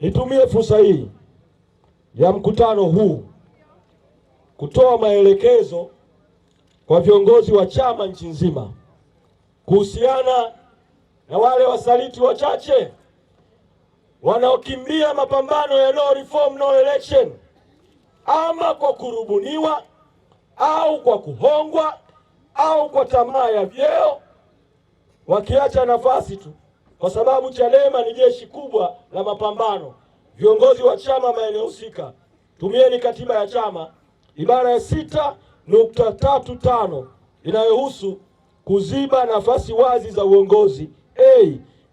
Nitumie fursa hii ya mkutano huu kutoa maelekezo kwa viongozi wa chama nchi nzima kuhusiana na wale wasaliti wachache wanaokimbia mapambano ya no reform no election, ama kwa kurubuniwa au kwa kuhongwa au kwa tamaa ya vyeo, wakiacha nafasi tu kwa sababu Chadema ni jeshi kubwa la mapambano. Viongozi wa chama maeneo husika, tumieni katiba ya chama ibara ya 6.35 inayohusu kuziba nafasi wazi za uongozi.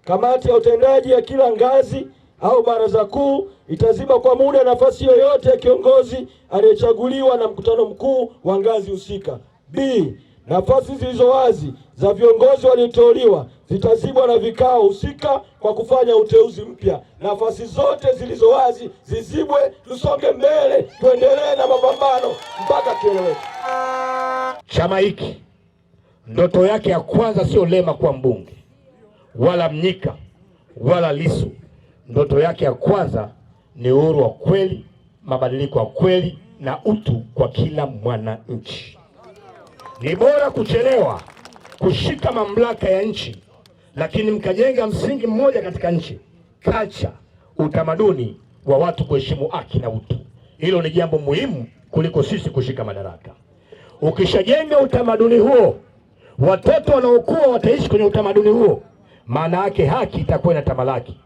Kamati ya utendaji ya kila ngazi au baraza kuu itaziba kwa muda nafasi yoyote ya kiongozi aliyechaguliwa na mkutano mkuu wa ngazi husika. Nafasi zilizo wazi za viongozi walioteuliwa zitazibwa na vikao husika kwa kufanya uteuzi mpya. Nafasi zote zilizo wazi zizibwe, tusonge mbele, tuendelee na mapambano mpaka kieleweke. Chama hiki ndoto yake ya kwanza sio Lema kuwa mbunge, wala Mnyika, wala Lissu. Ndoto yake ya kwanza ni uhuru wa kweli, mabadiliko ya kweli na utu kwa kila mwananchi. Ni bora kuchelewa kushika mamlaka ya nchi, lakini mkajenga msingi mmoja katika nchi, culture, utamaduni wa watu kuheshimu haki na utu. Hilo ni jambo muhimu kuliko sisi kushika madaraka. Ukishajenga utamaduni huo, watoto wanaokuwa wataishi kwenye utamaduni huo, maana yake haki itakuwa inatamalaki.